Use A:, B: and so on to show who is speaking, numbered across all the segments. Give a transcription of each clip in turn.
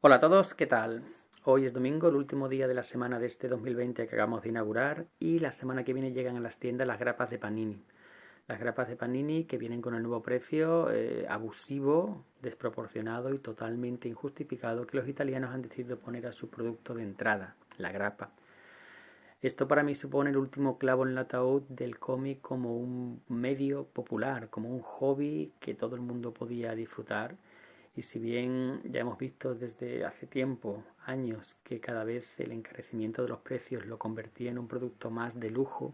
A: Hola a todos, ¿qué tal? Hoy es domingo, el último día de la semana de este 2020 que acabamos de inaugurar y la semana que viene llegan a las tiendas las grapas de Panini. Las grapas de Panini que vienen con el nuevo precio abusivo, desproporcionado y totalmente injustificado que los italianos han decidido poner a su producto de entrada, la grapa. Esto para mí supone el último clavo en el ataúd del cómic como un medio popular, como un hobby que todo el mundo podía disfrutar. Y si bien ya hemos visto desde hace tiempo, años, que cada vez el encarecimiento de los precios lo convertía en un producto más de lujo,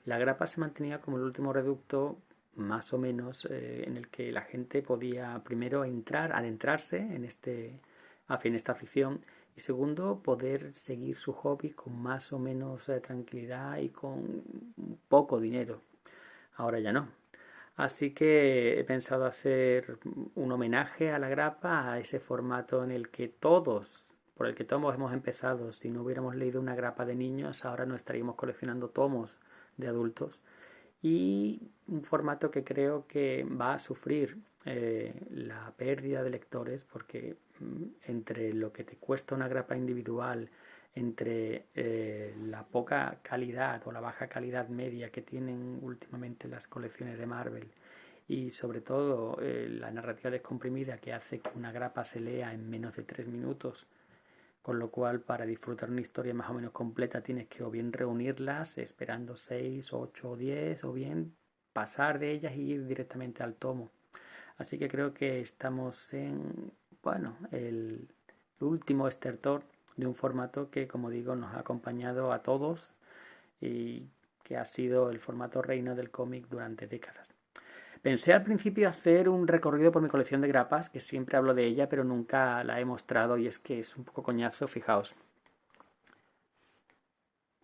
A: la grapa se mantenía como el último reducto más o menos en el que la gente podía primero entrar, adentrarse en esta afición y segundo poder seguir su hobby con más o menos tranquilidad y con poco dinero. Ahora ya no. Así que he pensado hacer un homenaje a la grapa, a ese formato en el que todos, por el que todos hemos empezado. Si no hubiéramos leído una grapa de niños, ahora no estaríamos coleccionando tomos de adultos. Y un formato que creo que va a sufrir la pérdida de lectores porque entre lo que te cuesta una grapa individual, entre la poca calidad o la baja calidad media que tienen últimamente las colecciones de Marvel y sobre todo la narrativa descomprimida que hace que una grapa se lea en menos de 3 minutos, con lo cual para disfrutar una historia más o menos completa tienes que o bien reunirlas esperando 6, 8 o 10 o bien pasar de ellas y ir directamente al tomo. Así que creo que estamos en, bueno, el último estertor de un formato que, como digo, nos ha acompañado a todos y que ha sido el formato reino del cómic durante décadas. Pensé al principio hacer un recorrido por mi colección de grapas, que siempre hablo de ella, pero nunca la he mostrado y es que es un poco coñazo, fijaos.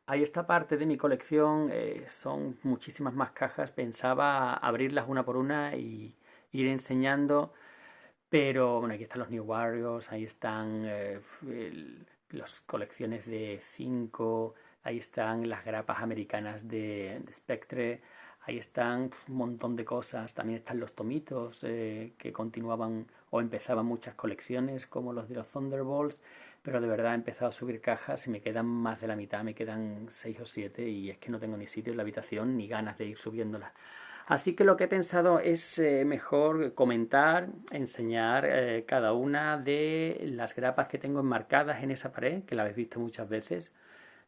A: Hay esta parte de mi colección, son muchísimas más cajas, pensaba abrirlas una por una y ir enseñando, pero bueno, aquí están los New Warriors, ahí están las colecciones de 5, ahí están las grapas americanas de Spectre, ahí están un montón de cosas, también están los tomitos que continuaban o empezaban muchas colecciones como los de los Thunderbolts, pero de verdad he empezado a subir cajas y me quedan más de la mitad, me quedan 6 o 7 y es que no tengo ni sitio en la habitación ni ganas de ir subiéndolas. Así que lo que he pensado es mejor comentar, enseñar cada una de las grapas que tengo enmarcadas en esa pared, que la habéis visto muchas veces.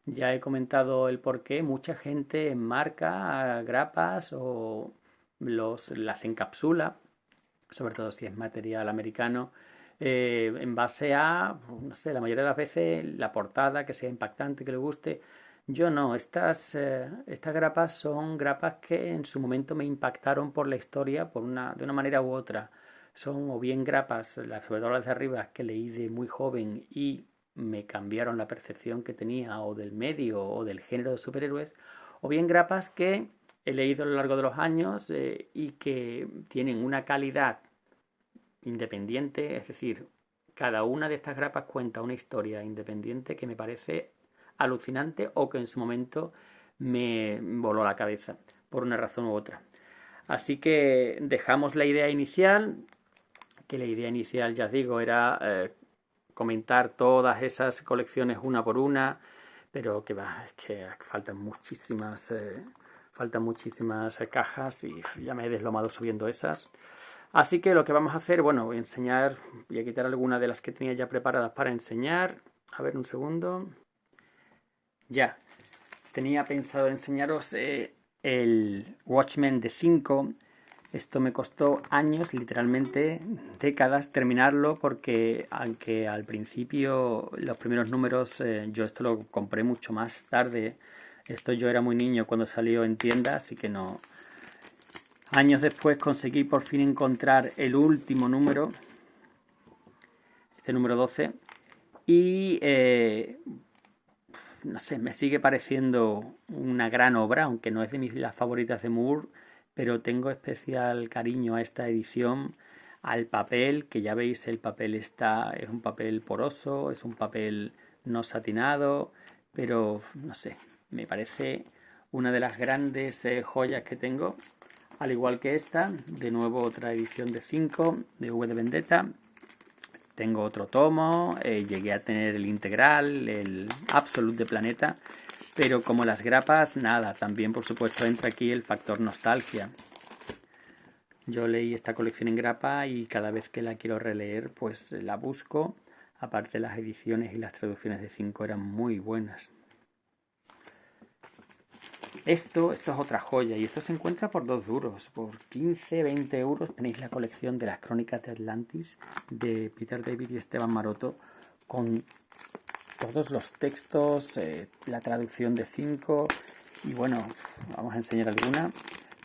A: Ya he comentado el por qué mucha gente enmarca grapas o las encapsula, sobre todo si es material americano, en base a, no sé, la mayoría de las veces la portada, que sea impactante, que le guste. Yo no, estas grapas son grapas que en su momento me impactaron por la historia de una manera u otra. Son o bien grapas, sobre todo las de arriba, que leí de muy joven y me cambiaron la percepción que tenía o del medio o del género de superhéroes, o bien grapas que he leído a lo largo de los años y que tienen una calidad independiente, es decir, cada una de estas grapas cuenta una historia independiente que me parece alucinante o que en su momento me voló la cabeza por una razón u otra. Así que dejamos la idea inicial, que la idea inicial, ya os digo, era comentar todas esas colecciones una por una, pero que va, es que faltan muchísimas cajas y ya me he deslomado subiendo esas. Así que lo que vamos a hacer, bueno, voy a enseñar, voy a quitar algunas de las que tenía ya preparadas para enseñar. A ver, un segundo. Ya, tenía pensado enseñaros el Watchmen de 5. Esto me costó años, literalmente décadas, terminarlo porque aunque al principio los primeros números yo esto lo compré mucho más tarde. Esto yo era muy niño cuando salió en tienda, así que no. Años después conseguí por fin encontrar el último número, este número 12, y no sé, me sigue pareciendo una gran obra, aunque no es de las favoritas de Moore, pero tengo especial cariño a esta edición, al papel, que ya veis el papel es un papel poroso, es un papel no satinado, pero no sé, me parece una de las grandes joyas que tengo, al igual que esta, de nuevo otra edición de 5 de V de Vendetta. tengo otro tomo, llegué a tener el integral, el Absolute de Planeta, pero como las grapas, nada. También, por supuesto, entra aquí el factor nostalgia. Yo leí esta colección en grapa y cada vez que la quiero releer, pues la busco. Aparte, las ediciones y las traducciones de 5 eran muy buenas. Esto es otra joya y esto se encuentra por 2 duros. Por 15-20 euros tenéis la colección de las Crónicas de Atlantis de Peter David y Esteban Maroto, con todos los textos, la traducción de 5 y bueno, vamos a enseñar alguna.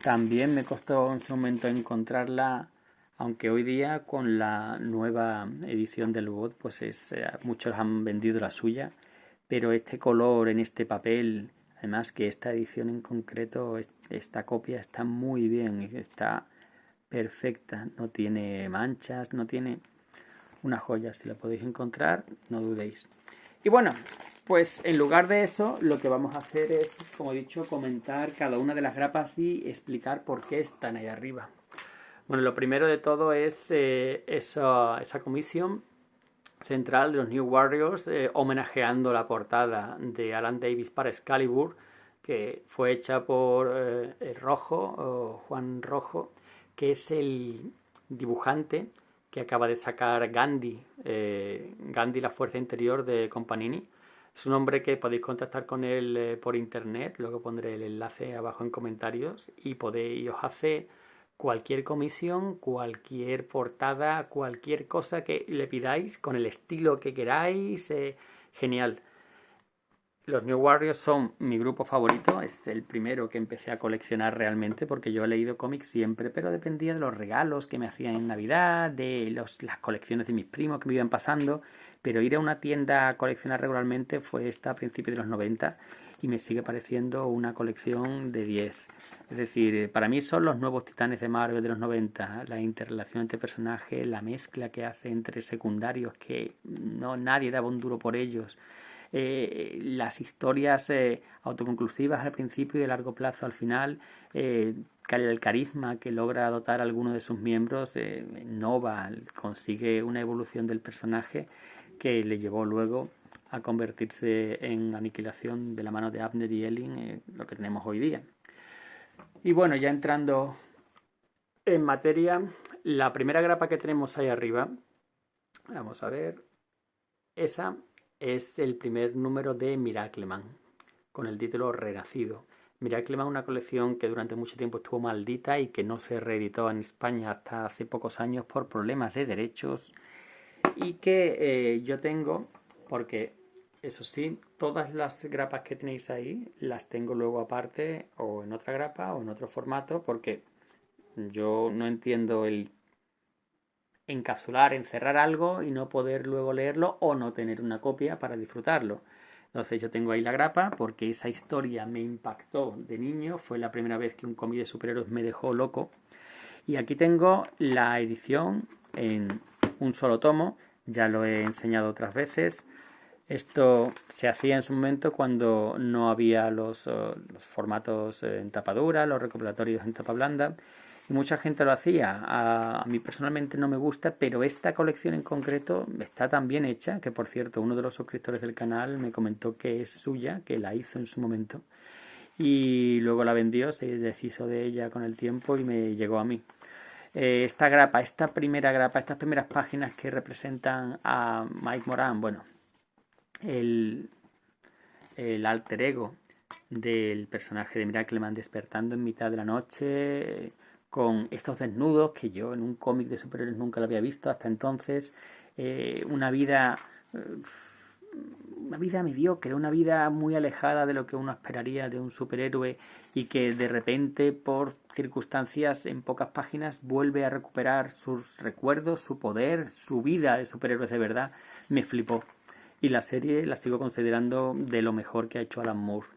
A: También me costó en su momento encontrarla, aunque hoy día con la nueva edición del BOT pues muchos han vendido la suya, pero este color en este papel, además que esta edición en concreto, esta copia está muy bien, está perfecta, no tiene manchas, no tiene una joya. Si la podéis encontrar, no dudéis. Y bueno, pues en lugar de eso, lo que vamos a hacer es, como he dicho, comentar cada una de las grapas y explicar por qué están ahí arriba. Bueno, lo primero de todo es esa comisión central de los New Warriors, homenajeando la portada de Alan Davis para Excalibur, que fue hecha por Juan Rojo, que es el dibujante que acaba de sacar Gandhi, Gandhi, la fuerza interior de Companini. Es un hombre que podéis contactar con él por internet, luego pondré el enlace abajo en comentarios, y os hace cualquier comisión, cualquier portada, cualquier cosa que le pidáis, con el estilo que queráis, genial. Los New Warriors son mi grupo favorito, es el primero que empecé a coleccionar realmente, porque yo he leído cómics siempre, pero dependía de los regalos que me hacían en Navidad, de las colecciones de mis primos que me iban pasando, pero ir a una tienda a coleccionar regularmente fue esta a principios de los 90 y me sigue pareciendo una colección de 10. Es decir, para mí son los nuevos Titanes de Marvel de los 90, la interrelación entre personajes, la mezcla que hace entre secundarios que nadie daba un duro por ellos. Las historias autoconclusivas al principio y de largo plazo al final, el carisma que logra dotar a alguno de sus miembros, Nova consigue una evolución del personaje que le llevó luego a convertirse en Aniquilación de la mano de Abner y Elling, lo que tenemos hoy día. Y bueno, ya entrando en materia, la primera grapa que tenemos ahí arriba, vamos a ver, esa es el primer número de Miracleman, con el título Renacido. Miracleman es una colección que durante mucho tiempo estuvo maldita y que no se reeditó en España hasta hace pocos años por problemas de derechos, y que yo tengo, porque eso sí, todas las grapas que tenéis ahí las tengo luego aparte o en otra grapa o en otro formato, porque yo no entiendo el encapsular, encerrar algo y no poder luego leerlo o no tener una copia para disfrutarlo. Entonces yo tengo ahí la grapa porque esa historia me impactó de niño, fue la primera vez que un cómic de superhéroes me dejó loco. Y aquí tengo la edición en un solo tomo, ya lo he enseñado otras veces. Esto se hacía en su momento cuando no había los formatos en tapa dura, los recopilatorios en tapa blanda, y mucha gente lo hacía. A mí personalmente no me gusta, pero esta colección en concreto está tan bien hecha que, por cierto, uno de los suscriptores del canal me comentó que es suya, que la hizo en su momento, y luego la vendió, se deshizo de ella con el tiempo y me llegó a mí. Esta grapa, esta primera grapa, estas primeras páginas que representan a Mike Moran, bueno, el alter ego del personaje de Miracleman despertando en mitad de la noche, con estos desnudos que yo en un cómic de superhéroes nunca lo había visto hasta entonces, una vida mediocre, una vida muy alejada de lo que uno esperaría de un superhéroe, y que de repente por circunstancias en pocas páginas vuelve a recuperar sus recuerdos, su poder, su vida de superhéroes de verdad. Me flipó. Y la serie la sigo considerando de lo mejor que ha hecho Alan Moore.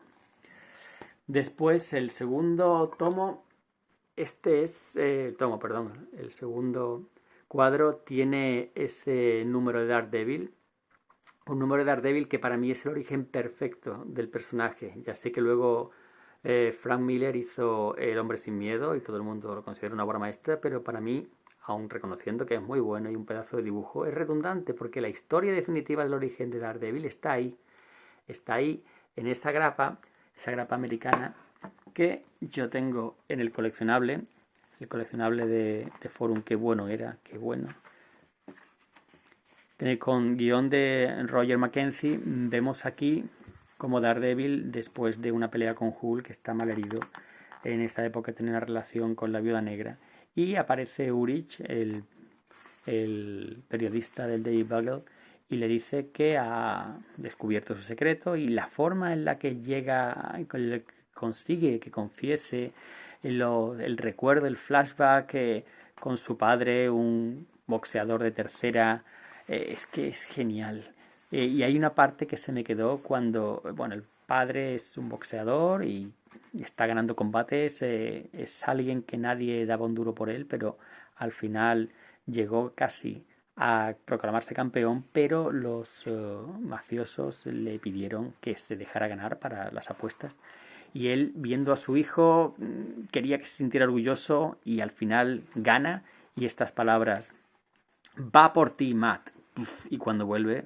A: Después el segundo tomo, el segundo cuadro tiene ese número de Daredevil. Un número de Daredevil que para mí es el origen perfecto del personaje. Ya sé que luego Frank Miller hizo El hombre sin miedo y todo el mundo lo considera una obra maestra, pero para mí, aun reconociendo que es muy bueno y un pedazo de dibujo, es redundante porque la historia definitiva del origen de Daredevil está ahí en esa grapa americana que yo tengo en el coleccionable de Forum, qué bueno era, qué bueno. Con guión de Roger Mackenzie, vemos aquí como Daredevil, después de una pelea con Hulk, que está mal herido, en esa época tiene una relación con la Viuda Negra, y aparece Urich, el periodista del Daily Bugle, y le dice que ha descubierto su secreto, y la forma en la que llega, consigue que confiese el recuerdo, el flashback con su padre, un boxeador de tercera, es que es genial. Y hay una parte que se me quedó cuando, bueno, el padre es un boxeador y está ganando combates, es alguien que nadie daba un duro por él, pero al final llegó casi a proclamarse campeón, pero los mafiosos le pidieron que se dejara ganar para las apuestas. Y él, viendo a su hijo, quería que se sintiera orgulloso y al final gana. Y estas palabras: va por ti, Matt. Y cuando vuelve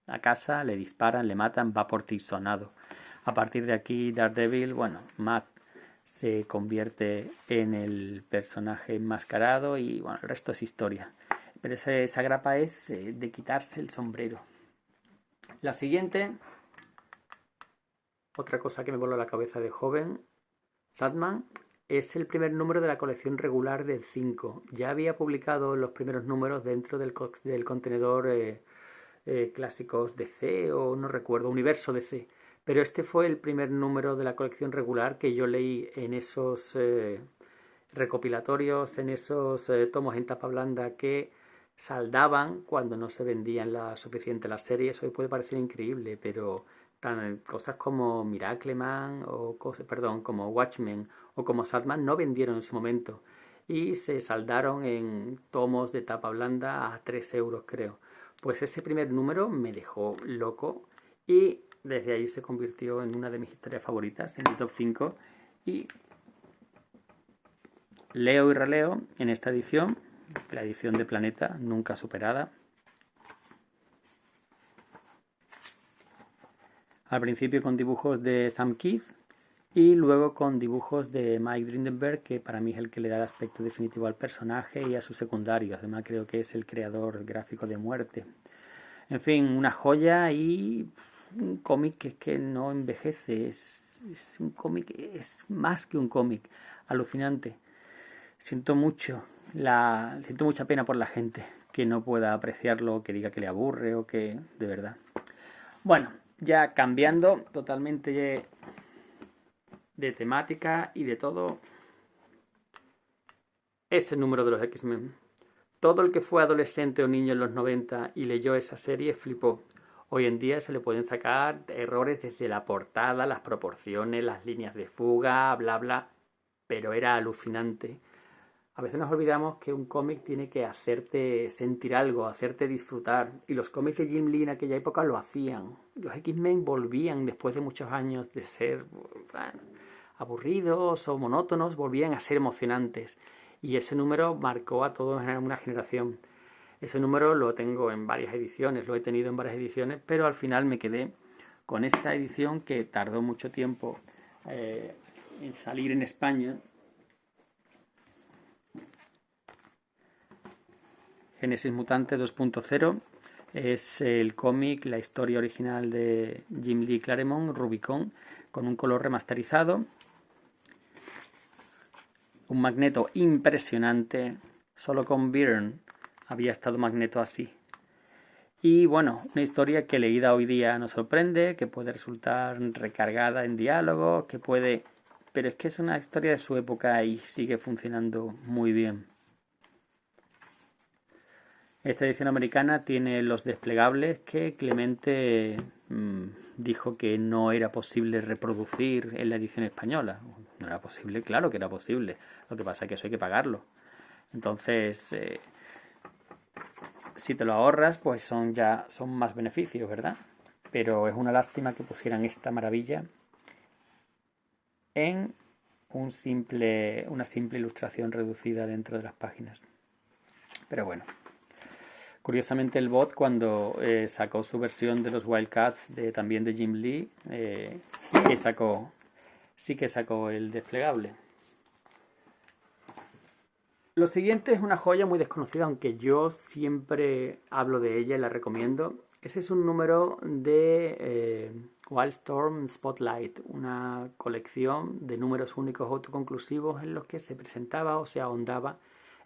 A: a casa, le disparan, le matan, va por ti, sonado. A partir de aquí, Daredevil, bueno, Matt se convierte en el personaje enmascarado y bueno, el resto es historia. Pero esa grapa es de quitarse el sombrero. La siguiente, otra cosa que me voló la cabeza de joven, Sandman, es el primer número de la colección regular del 5. Ya había publicado los primeros números dentro del contenedor clásicos DC o no recuerdo, Universo DC. Pero este fue el primer número de la colección regular que yo leí en esos recopilatorios, en esos tomos en tapa blanda que saldaban cuando no se vendían suficiente las series. Hoy puede parecer increíble, pero cosas como Miracleman o como Watchmen o como Sandman no vendieron en su momento y se saldaron en tomos de tapa blanda a 3 euros, creo. Pues ese primer número me dejó loco y desde ahí se convirtió en una de mis historias favoritas, en mi top 5. Y leo y releo en esta edición, la edición de Planeta, nunca superada. Al principio con dibujos de Sam Keith y luego con dibujos de Mike Drindenberg, que para mí es el que le da el aspecto definitivo al personaje y a sus secundarios. Además creo que es el creador gráfico de Muerte. En fin, una joya y un cómic que no envejece. Es un cómic, es más que un cómic. Alucinante. Siento mucha pena por la gente que no pueda apreciarlo, que diga que le aburre o que, de verdad. Bueno, ya cambiando totalmente de temática y de todo, es el número de los X-Men. Todo el que fue adolescente o niño en los 90 y leyó esa serie flipó. Hoy en día se le pueden sacar errores desde la portada, las proporciones, las líneas de fuga, bla bla, pero era alucinante. A veces nos olvidamos que un cómic tiene que hacerte sentir algo, hacerte disfrutar. Y los cómics de Jim Lee en aquella época lo hacían. Los X-Men volvían después de muchos años de ser aburridos o monótonos, volvían a ser emocionantes. Y ese número marcó a toda una generación. Ese número lo tengo en varias ediciones, lo he tenido en varias ediciones, pero al final me quedé con esta edición que tardó mucho tiempo en salir en España. Génesis Mutante 2.0 es el cómic, la historia original de Jim Lee Claremont, Rubicon, con un color remasterizado, un Magneto impresionante. Solo con Byrne había estado Magneto así. Y bueno, una historia que leída hoy día nos sorprende, que puede resultar recargada en diálogo, que puede... Pero es que es una historia de su época y sigue funcionando muy bien. Esta edición americana tiene los desplegables que Clemente dijo que no era posible reproducir en la edición española. No era posible, claro que era posible. Lo que pasa es que eso hay que pagarlo. Entonces, si te lo ahorras, pues son más beneficios, ¿verdad? Pero es una lástima que pusieran esta maravilla. en una simple ilustración reducida dentro de las páginas. Pero bueno, curiosamente el bot cuando sacó su versión de los Wildcats también de Jim Lee, sí que sacó el desplegable. Lo siguiente es una joya muy desconocida, aunque yo siempre hablo de ella y la recomiendo. Ese es un número de Wildstorm Spotlight, una colección de números únicos autoconclusivos en los que se presentaba o se ahondaba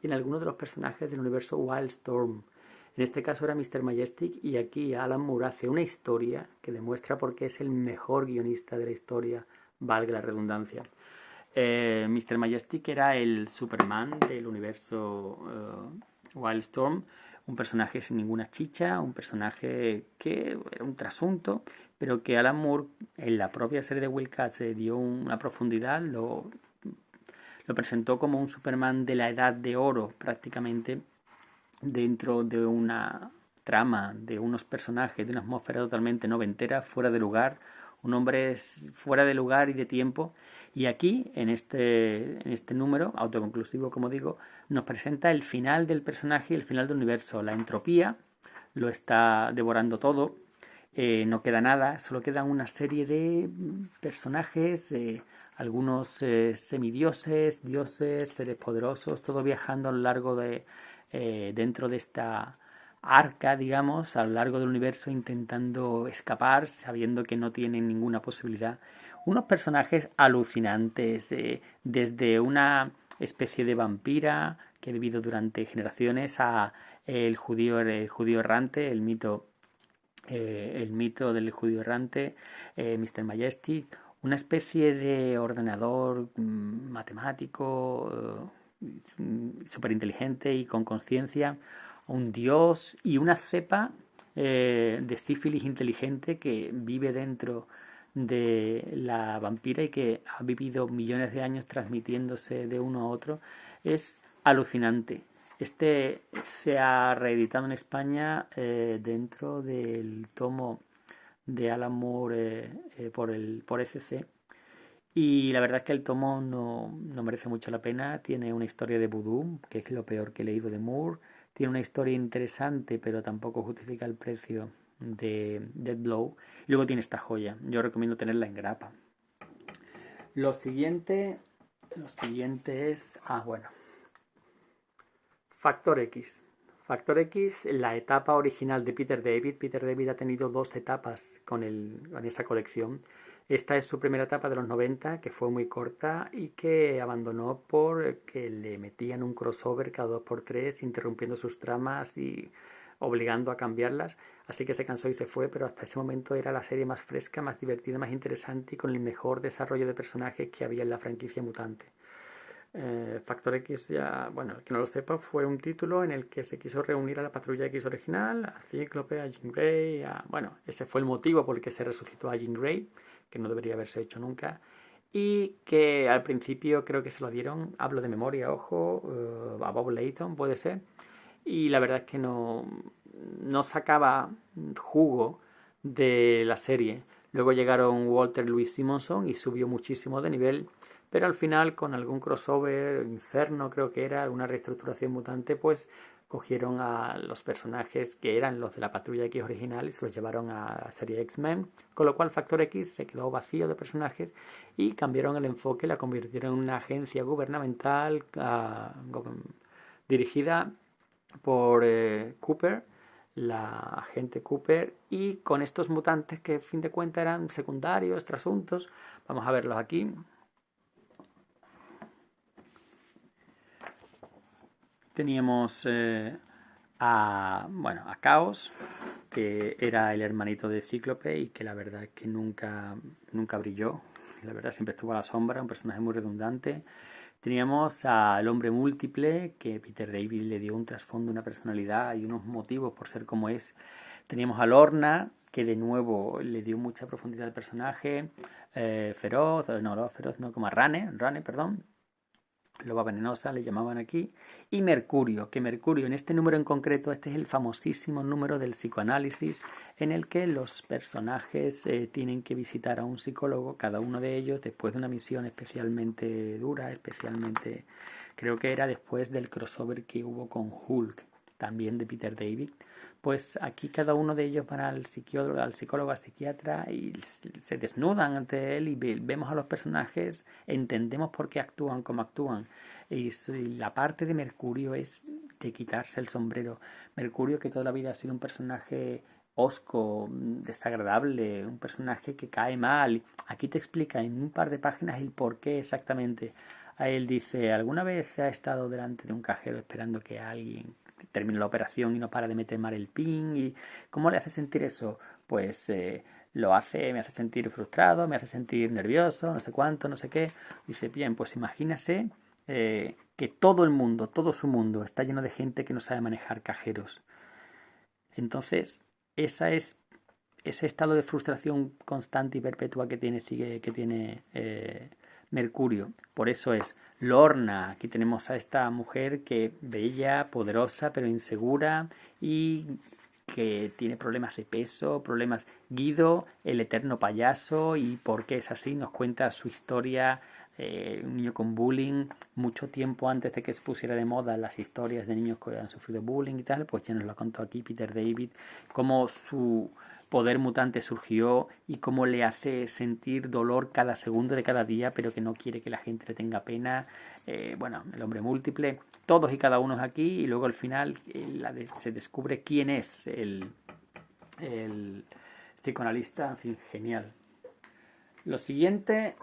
A: en algunos de los personajes del universo Wildstorm. En este caso era Mr. Majestic, y aquí Alan Moore hace una historia que demuestra por qué es el mejor guionista de la historia, valga la redundancia. Mr. Majestic era el Superman del universo Wildstorm, un personaje sin ninguna chicha, un personaje que era un trasunto, pero que Alan Moore en la propia serie de Wildcats se dio una profundidad, lo presentó como un Superman de la Edad de Oro prácticamente, dentro de una trama, de unos personajes, de una atmósfera totalmente noventera, fuera de lugar, un hombre fuera de lugar y de tiempo. Y aquí, en este número, autoconclusivo como digo, nos presenta el final del personaje y el final del universo. La entropía lo está devorando todo, no queda nada, solo quedan una serie de personajes, algunos semidioses, dioses, seres poderosos, todo viajando a lo largo de dentro de esta arca, digamos, a lo largo del universo, intentando escapar, sabiendo que no tienen ninguna posibilidad. Unos personajes alucinantes, desde una especie de vampira que ha vivido durante generaciones a el judío errante, el mito del judío errante, Mr. Majestic, una especie de ordenador matemático súper inteligente y con conciencia, un dios y una cepa de sífilis inteligente que vive dentro de la vampira y que ha vivido millones de años transmitiéndose de uno a otro. Es alucinante. Este se ha reeditado en España dentro del tomo de Alan Moore por ECC, y la verdad es que el tomo no merece mucho la pena. Tiene una historia de vudú, que es lo peor que he leído de Moore. Tiene una historia interesante, pero tampoco justifica el precio de Dead Blow. Y luego tiene esta joya. Yo recomiendo tenerla en grapa. Lo siguiente es... bueno. Factor X. Factor X, la etapa original de Peter David. Peter David ha tenido dos etapas con esa colección. Esta es su primera etapa de los 90, que fue muy corta y que abandonó porque le metían un crossover cada 2x3, interrumpiendo sus tramas y obligando a cambiarlas. Así que se cansó y se fue, pero hasta ese momento era la serie más fresca, más divertida, más interesante y con el mejor desarrollo de personajes que había en la franquicia mutante. Factor X, ya, bueno, el que no lo sepa, fue un título en el que se quiso reunir a la Patrulla X original, a Cíclope, a Jean Grey, bueno, ese fue el motivo por el que se resucitó a Jean Grey, que no debería haberse hecho nunca, y que al principio creo que se lo dieron, hablo de memoria, ojo, a Bob Layton, puede ser, y la verdad es que no sacaba jugo de la serie. Luego llegaron Walter Louis Simonson y subió muchísimo de nivel, pero al final con algún crossover, Inferno creo que era, una reestructuración mutante, pues cogieron a los personajes que eran los de la Patrulla X original y se los llevaron a la serie X-Men, con lo cual Factor X se quedó vacío de personajes y cambiaron el enfoque, la convirtieron en una agencia gubernamental dirigida por Cooper, la agente Cooper, y con estos mutantes que a fin de cuentas eran secundarios, trasuntos. Vamos a verlos aquí. Teníamos a Caos, que era el hermanito de Cíclope y que la verdad es que nunca brilló. La verdad siempre estuvo a la sombra, un personaje muy redundante. Teníamos al hombre múltiple, que Peter David le dio un trasfondo, una personalidad y unos motivos por ser como es. Teníamos a Lorna, que de nuevo le dio mucha profundidad al personaje. Feroz, como a Rane, perdón. loba venenosa le llamaban aquí, y Mercurio, que Mercurio en este número en concreto, este es el famosísimo número del psicoanálisis en el que los personajes tienen que visitar a un psicólogo, cada uno de ellos después de una misión especialmente dura, especialmente, creo que era después del crossover que hubo con Hulk, también de Peter David. Pues aquí cada uno de ellos van al psicólogo, al psiquiatra y se desnudan ante él y vemos a los personajes, entendemos por qué actúan como actúan. Y la parte de Mercurio es de quitarse el sombrero. Mercurio, que toda la vida ha sido un personaje hosco, desagradable, un personaje que cae mal. Aquí te explica en un par de páginas el por qué exactamente. A él dice, ¿alguna vez ha estado delante de un cajero esperando que alguien termine la operación y no para de meter mal el pin? ¿Y cómo le hace sentir eso? Pues me hace sentir frustrado, me hace sentir nervioso, no sé cuánto, no sé qué. Dice, bien, pues imagínese que todo el mundo, todo su mundo está lleno de gente que no sabe manejar cajeros. Entonces, ese estado de frustración constante y perpetua que tiene Mercurio. Por eso es Lorna. Aquí tenemos a esta mujer que bella, poderosa, pero insegura y que tiene problemas de peso, problemas. Guido, el eterno payaso, y por qué es así, nos cuenta su historia. Un niño con bullying, mucho tiempo antes de que se pusiera de moda las historias de niños que han sufrido bullying y tal, pues ya nos lo contó aquí Peter David, cómo su poder mutante surgió y cómo le hace sentir dolor cada segundo de cada día, pero que no quiere que la gente le tenga pena. Bueno, el hombre múltiple, todos y cada uno aquí, y luego al final se descubre quién es el psicoanalista. En fin, genial. Lo siguiente,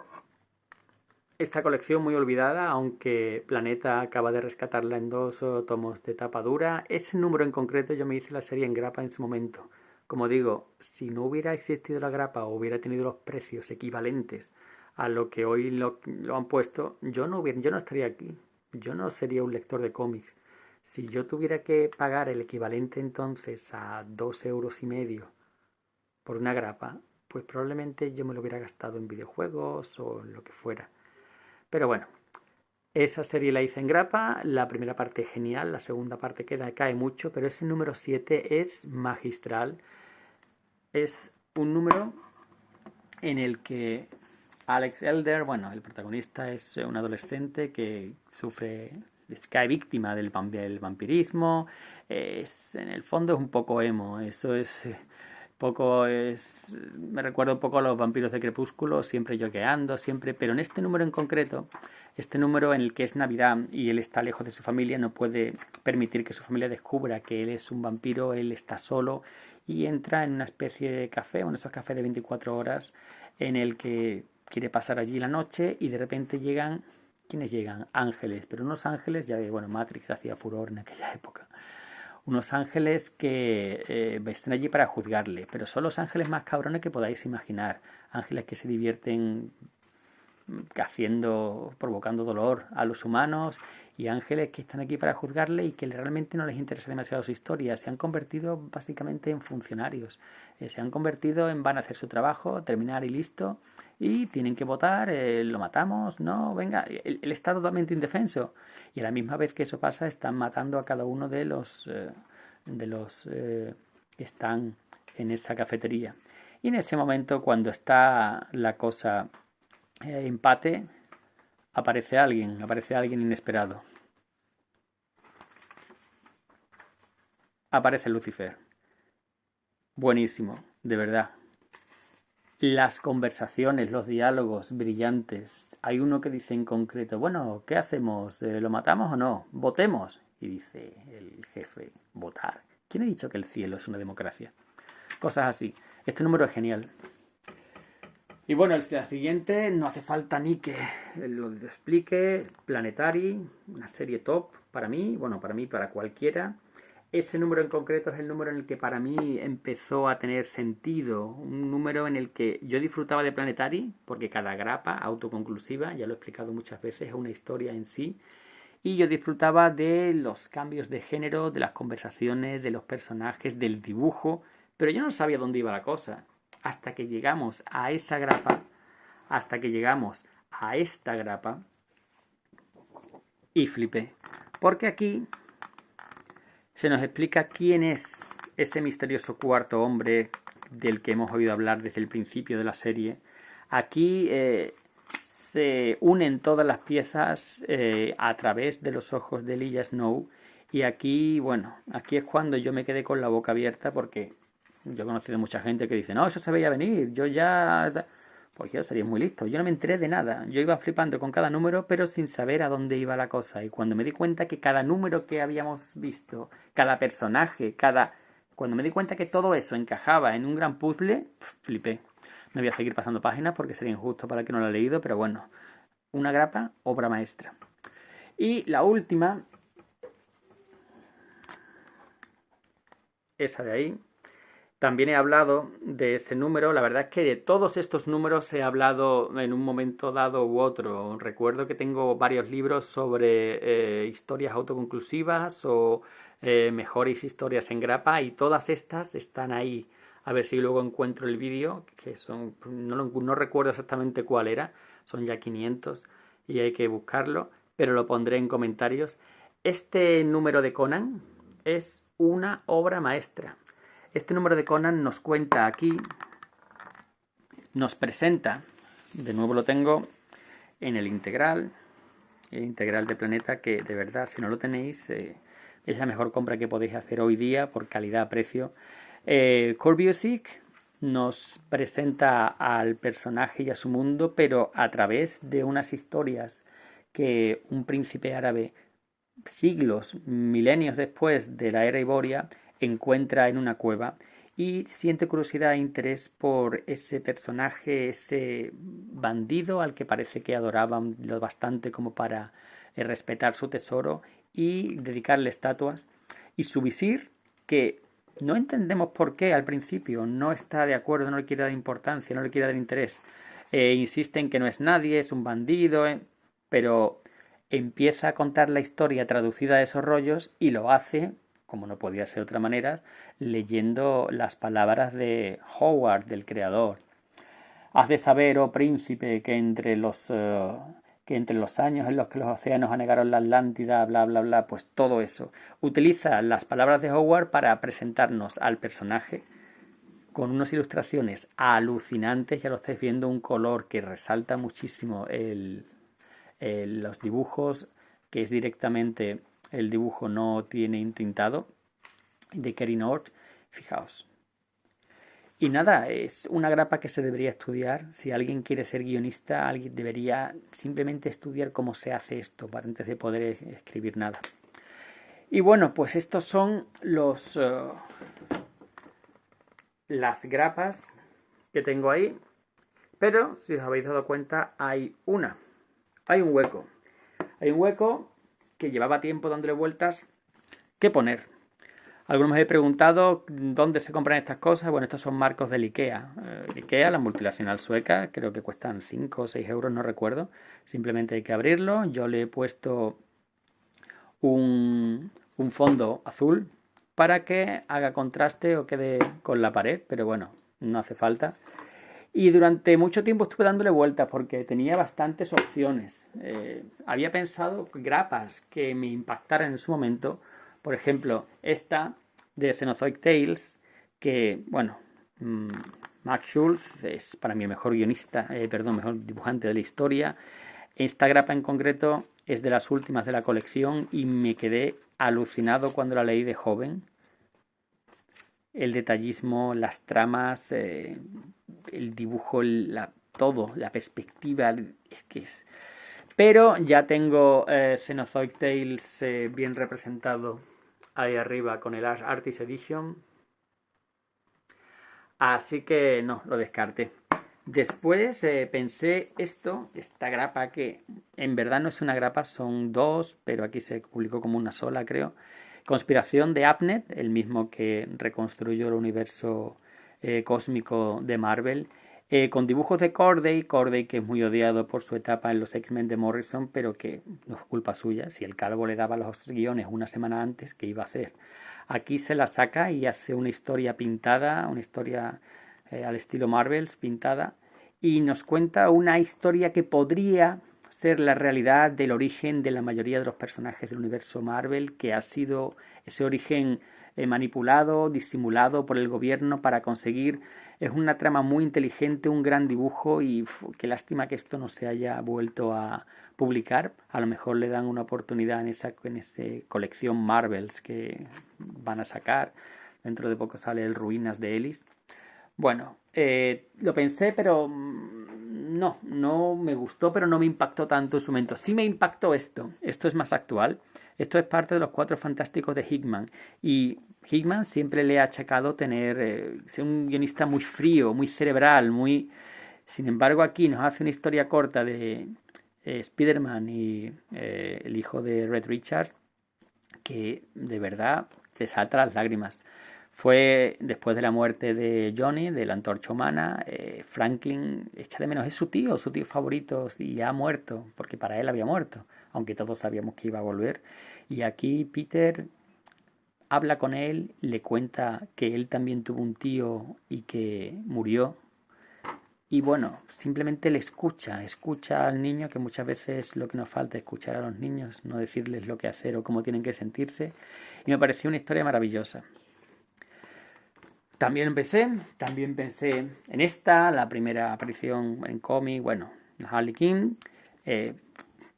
A: esta colección muy olvidada, aunque Planeta acaba de rescatarla en 2 tomos de tapa dura. Ese número en concreto yo me hice la serie en grapa en su momento. Como digo, si no hubiera existido la grapa o hubiera tenido los precios equivalentes a lo que hoy lo han puesto, yo no estaría aquí. Yo no sería un lector de cómics. Si yo tuviera que pagar el equivalente entonces a 2,5 € por una grapa, pues probablemente yo me lo hubiera gastado en videojuegos o en lo que fuera. Pero bueno, esa serie la hice en grapa, la primera parte genial, la segunda parte cae mucho, pero ese número 7 es magistral. Es un número en el que Alex Elder, bueno, el protagonista es un adolescente que cae víctima del vampirismo. En el fondo es un poco emo, eso es me recuerda un poco a los vampiros de Crepúsculo, siempre lloqueando, siempre, pero en este número en concreto, este número en el que es Navidad y él está lejos de su familia, no puede permitir que su familia descubra que él es un vampiro, él está solo y entra en una especie de café, uno de esos cafés de 24 horas, en el que quiere pasar allí la noche y de repente llegan, ¿quiénes llegan? Ángeles, pero unos ángeles, ya bueno, Matrix hacía furor en aquella época. Unos ángeles que están allí para juzgarle, pero son los ángeles más cabrones que podáis imaginar. Ángeles que se divierten provocando dolor a los humanos, y ángeles que están aquí para juzgarle y que realmente no les interesa demasiado su historia. Se han convertido básicamente en funcionarios. Se han convertido en van a hacer su trabajo, terminar y listo, y tienen que votar, lo matamos, no, venga, él está totalmente indefenso. Y a la misma vez que eso pasa, están matando a cada uno de los que están en esa cafetería. Y en ese momento, cuando está la cosa empate, aparece alguien inesperado. Aparece Lucifer. Buenísimo, de verdad. Las conversaciones, los diálogos brillantes. Hay uno que dice en concreto, bueno, ¿qué hacemos? ¿Lo matamos o no? Votemos. Y dice el jefe, votar. ¿Quién ha dicho que el cielo es una democracia? Cosas así. Este número es genial. Y bueno, la siguiente no hace falta ni que lo explique. Planetary, una serie top para mí, bueno, para cualquiera. Ese número en concreto es el número en el que para mí empezó a tener sentido. Un número en el que yo disfrutaba de Planetary, porque cada grapa autoconclusiva, ya lo he explicado muchas veces, es una historia en sí. Y yo disfrutaba de los cambios de género, de las conversaciones, de los personajes, del dibujo, pero yo no sabía dónde iba la cosa. Hasta que llegamos a esta grapa, y flipé. Porque aquí se nos explica quién es ese misterioso cuarto hombre del que hemos oído hablar desde el principio de la serie. Aquí se unen todas las piezas a través de los ojos de Elijah Snow. Y aquí, bueno, aquí es cuando yo me quedé con la boca abierta porque yo he conocido mucha gente que dice, no, eso se veía venir, yo ya... Pues yo sería muy listo, yo no me enteré de nada, yo iba flipando con cada número pero sin saber a dónde iba la cosa y cuando me di cuenta que cada número que habíamos visto, cada personaje, Cuando me di cuenta que todo eso encajaba en un gran puzzle, flipé. No voy a seguir pasando páginas porque sería injusto para el que no lo ha leído, pero bueno, una grapa, obra maestra. Y la última, esa de ahí. También he hablado de ese número, la verdad es que de todos estos números he hablado en un momento dado u otro. Recuerdo que tengo varios libros sobre historias autoconclusivas o mejores historias en grapa y todas estas están ahí. A ver si luego encuentro el vídeo, que son no recuerdo exactamente cuál era, son ya 500 y hay que buscarlo, pero lo pondré en comentarios. Este número de Conan es una obra maestra. Este número de Conan nos cuenta aquí, nos presenta, de nuevo lo tengo en el integral de Planeta, que de verdad, si no lo tenéis, es la mejor compra que podéis hacer hoy día por calidad-precio. Core Music nos presenta al personaje y a su mundo, pero a través de unas historias que un príncipe árabe, siglos, milenios después de la era Iboria, encuentra en una cueva y siente curiosidad e interés por ese personaje, ese bandido al que parece que adoraban lo bastante como para respetar su tesoro y dedicarle estatuas. Y su visir, que no entendemos por qué al principio no está de acuerdo, no le quiere dar importancia, no le quiere dar interés, insiste en que no es nadie, es un bandido, pero empieza a contar la historia traducida de esos rollos y lo hace, como no podía ser de otra manera, leyendo las palabras de Howard, del creador. Haz de saber, oh príncipe, que entre los años en los que los océanos anegaron la Atlántida, bla, bla, bla, pues todo eso. Utiliza las palabras de Howard para presentarnos al personaje con unas ilustraciones alucinantes, ya lo estáis viendo, un color que resalta muchísimo los dibujos, que es directamente el dibujo, no tiene intintado, de Kerry North, fijaos. Y nada, es una grapa que se debería estudiar. Si alguien quiere ser guionista, alguien debería simplemente estudiar cómo se hace esto para antes de poder escribir nada. Y bueno, pues estos son las grapas que tengo ahí. Pero, si os habéis dado cuenta, hay un hueco. Hay un hueco que llevaba tiempo dándole vueltas. ¿Qué poner? Algunos me habéis preguntado dónde se compran estas cosas. Bueno, estos son marcos del IKEA. IKEA, la multinacional sueca, creo que cuestan 5 o 6 euros, no recuerdo. Simplemente hay que abrirlo. Yo le he puesto un fondo azul para que haga contraste o quede con la pared, pero bueno, no hace falta. Y durante mucho tiempo estuve dándole vueltas porque tenía bastantes opciones. Había pensado grapas que me impactaran en su momento. Por ejemplo, esta de Cenozoic Tales, que, bueno, Max Schultz es para mí el mejor mejor dibujante de la historia. Esta grapa en concreto es de las últimas de la colección y me quedé alucinado cuando la leí de joven. El detallismo, las tramas, el dibujo, todo, la perspectiva, es que es... Pero ya tengo Cenozoic Tales bien representado ahí arriba con el Artist Edition. Así que no, lo descarté. Después pensé esta grapa que en verdad no es una grapa, son dos, pero aquí se publicó como una sola, creo. Conspiración de Abnett, el mismo que reconstruyó el universo cósmico de Marvel, con dibujos de Corday, que es muy odiado por su etapa en los X-Men de Morrison, pero que no es culpa suya. Si el calvo le daba los guiones una semana antes, ¿qué iba a hacer? Aquí se la saca y hace una historia pintada, una historia al estilo Marvels pintada, y nos cuenta una historia que podría ser la realidad del origen de la mayoría de los personajes del universo Marvel, que ha sido ese origen manipulado, disimulado por el gobierno para conseguir. Es una trama muy inteligente, un gran dibujo y qué lástima que esto no se haya vuelto a publicar. A lo mejor le dan una oportunidad en esa colección Marvels que van a sacar. Dentro de poco sale el Ruinas de Ellis. Bueno, lo pensé, pero no me gustó, pero no me impactó tanto en su momento. Sí me impactó esto. Esto es más actual. Esto es parte de los Cuatro Fantásticos de Hickman. Y Hickman siempre le ha achacado ser un guionista muy frío, muy cerebral, muy... Sin embargo, aquí nos hace una historia corta de Spider-Man y el hijo de Reed Richards que de verdad te salta las lágrimas. Fue después de la muerte de Johnny, de la Antorcha Humana. Franklin echa de menos, es su tío favorito, y ya ha muerto, porque para él había muerto, aunque todos sabíamos que iba a volver. Y aquí Peter habla con él, le cuenta que él también tuvo un tío y que murió. Y bueno, simplemente le escucha al niño, que muchas veces lo que nos falta es escuchar a los niños, no decirles lo que hacer o cómo tienen que sentirse. Y me pareció una historia maravillosa. También pensé en esta, la primera aparición en cómic, bueno, Harley Quinn,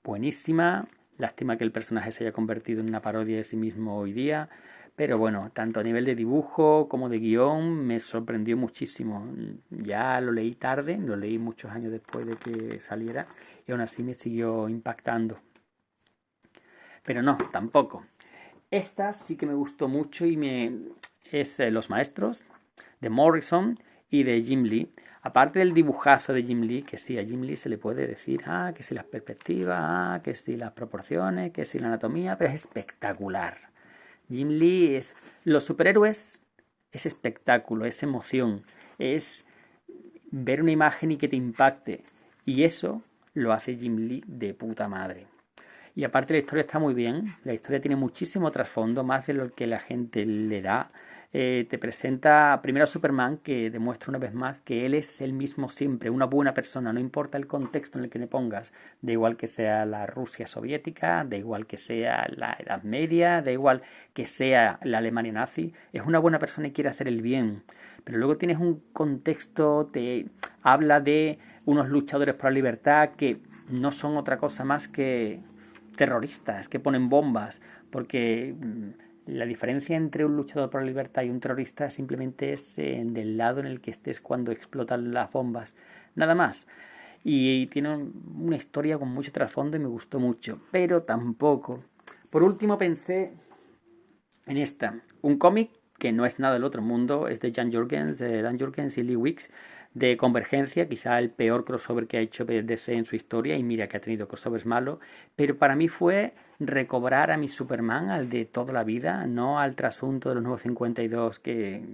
A: buenísima. Lástima que el personaje se haya convertido en una parodia de sí mismo hoy día. Pero bueno, tanto a nivel de dibujo como de guión me sorprendió muchísimo. Ya lo leí tarde, lo leí muchos años después de que saliera y aún así me siguió impactando. Pero no, tampoco. Esta sí que me gustó mucho es Los Maestros, de Morrison y de Jim Lee. Aparte del dibujazo de Jim Lee, que sí, a Jim Lee se le puede decir, que si las perspectivas, que si las proporciones, que si la anatomía, pero es espectacular. Jim Lee es... Los superhéroes es espectáculo, es emoción, es ver una imagen y que te impacte. Y eso lo hace Jim Lee de puta madre. Y aparte la historia está muy bien, la historia tiene muchísimo trasfondo, más de lo que la gente le da. Te presenta primero a Superman, que demuestra una vez más que él es el mismo siempre, una buena persona, no importa el contexto en el que te pongas, da igual que sea la Rusia soviética, da igual que sea la Edad Media, da igual que sea la Alemania nazi, es una buena persona y quiere hacer el bien. Pero luego tienes un contexto, te habla de unos luchadores por la libertad que no son otra cosa más que terroristas, que ponen bombas, porque la diferencia entre un luchador por la libertad y un terrorista simplemente es del lado en el que estés cuando explotan las bombas, nada más. Y tiene una historia con mucho trasfondo y me gustó mucho, pero tampoco. Por último pensé en un cómic que no es nada del otro mundo, es de Dan Jurgens y Lee Weeks, de Convergencia, quizá el peor crossover que ha hecho DC en su historia, y mira que ha tenido crossovers malos, pero para mí fue recobrar a mi Superman, al de toda la vida, no al trasunto de los nuevos 52 que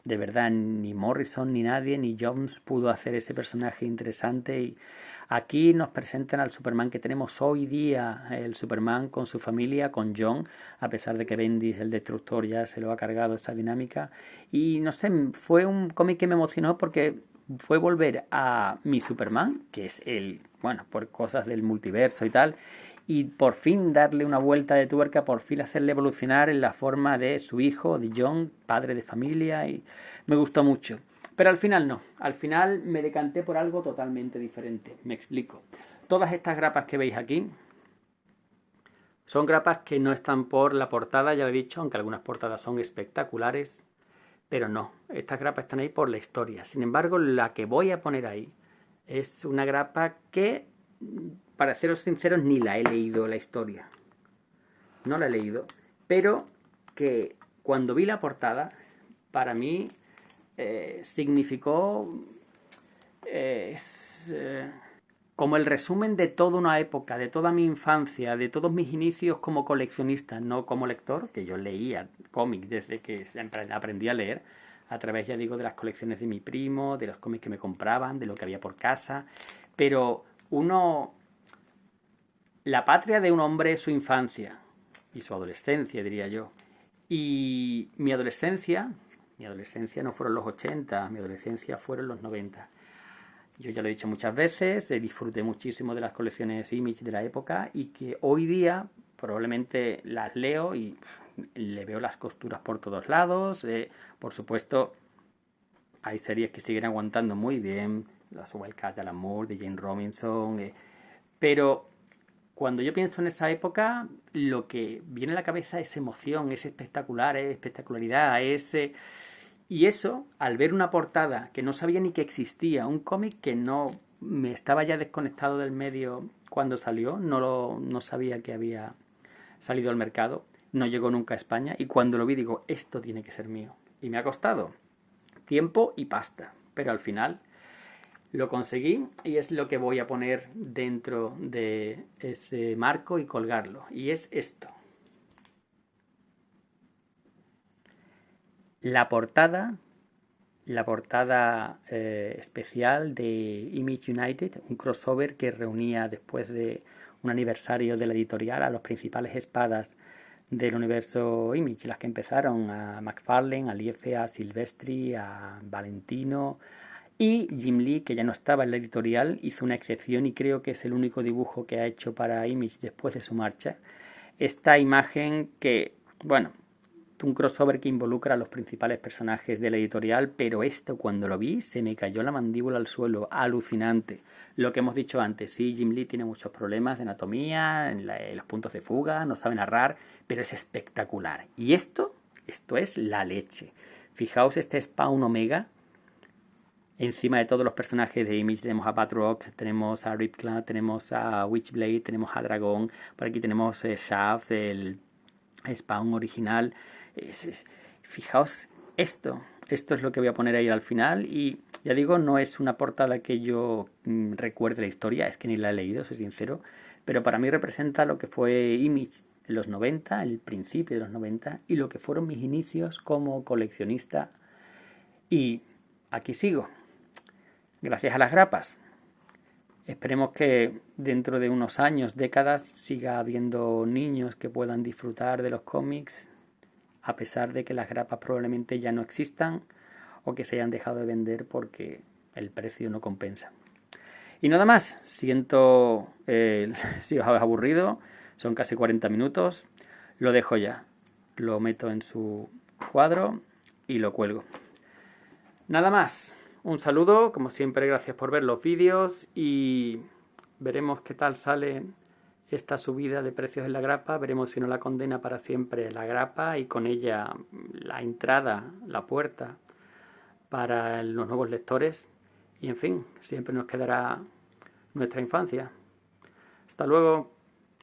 A: de verdad ni Morrison ni nadie, ni Jones pudo hacer ese personaje interesante. Y aquí nos presentan al Superman que tenemos hoy día, el Superman con su familia, con John, a pesar de que Bendis, el Destructor, ya se lo ha cargado esa dinámica. Y no sé, fue un cómic que me emocionó porque fue volver a mi Superman, que es bueno, por cosas del multiverso y tal, y por fin darle una vuelta de tuerca, por fin hacerle evolucionar en la forma de su hijo, de John, padre de familia, y me gustó mucho. Pero al final no, al final me decanté por algo totalmente diferente. Me explico. Todas estas grapas que veis aquí son grapas que no están por la portada, ya lo he dicho, aunque algunas portadas son espectaculares, pero no, estas grapas están ahí por la historia. Sin embargo, la que voy a poner ahí es una grapa que, para seros sinceros, ni la he leído la historia. No la he leído, pero que cuando vi la portada, para mí significó como el resumen de toda una época, de toda mi infancia, de todos mis inicios como coleccionista, no como lector, que yo leía cómics desde que aprendí a leer, a través, ya digo, de las colecciones de mi primo, de los cómics que me compraban, de lo que había por casa, pero la patria de un hombre es su infancia y su adolescencia, diría yo. Y mi adolescencia no fueron los 80, mi adolescencia fueron los 90. yo ya lo he dicho muchas veces, disfruté muchísimo de las colecciones Image de la época y que hoy día probablemente las leo y le veo las costuras por todos lados. Por supuesto, hay series que siguen aguantando muy bien, los Wildcats de Alan Moore, de Jane Robinson, pero cuando yo pienso en esa época, lo que viene a la cabeza es emoción, es espectacular, es espectacularidad, y eso, al ver una portada que no sabía ni que existía, un cómic que no me estaba ya desconectado del medio cuando salió, no sabía que había salido al mercado, no llegó nunca a España, y cuando lo vi digo, esto tiene que ser mío. Y me ha costado tiempo y pasta, pero al final lo conseguí y es lo que voy a poner dentro de ese marco y colgarlo. Y es esto. La portada especial de Image United, un crossover que reunía después de un aniversario de la editorial a los principales espadas del universo Image, las que empezaron, a McFarlane, a Liefe, a Silvestri, a Valentino, y Jim Lee, que ya no estaba en la editorial, hizo una excepción y creo que es el único dibujo que ha hecho para Image después de su marcha. Esta imagen que, bueno, un crossover que involucra a los principales personajes de la editorial, pero esto cuando lo vi se me cayó la mandíbula al suelo, alucinante. Lo que hemos dicho antes, sí, Jim Lee tiene muchos problemas de anatomía, en los puntos de fuga, no sabe narrar, pero es espectacular. Y esto es la leche. Fijaos este Spawn Omega. Encima de todos los personajes de Image tenemos a Batroc, tenemos a Ripclad, tenemos a Witchblade, tenemos a Dragón, por aquí tenemos Shaft, el Spawn original. Fijaos, esto es lo que voy a poner ahí al final y ya digo, no es una portada que yo recuerde la historia, es que ni la he leído, soy sincero, pero para mí representa lo que fue Image en los 90, el principio de los 90 y lo que fueron mis inicios como coleccionista y aquí sigo, gracias a las grapas. Esperemos que dentro de unos años, décadas, siga habiendo niños que puedan disfrutar de los cómics a pesar de que las grapas probablemente ya no existan o que se hayan dejado de vender porque el precio no compensa. Y nada más, siento si os habéis aburrido, son casi 40 minutos, lo dejo ya, lo meto en su cuadro y lo cuelgo. Nada más, un saludo, como siempre gracias por ver los vídeos y veremos qué tal sale esta subida de precios en la grapa, veremos si no la condena para siempre la grapa y con ella la entrada, la puerta para los nuevos lectores y en fin, siempre nos quedará nuestra infancia. Hasta luego.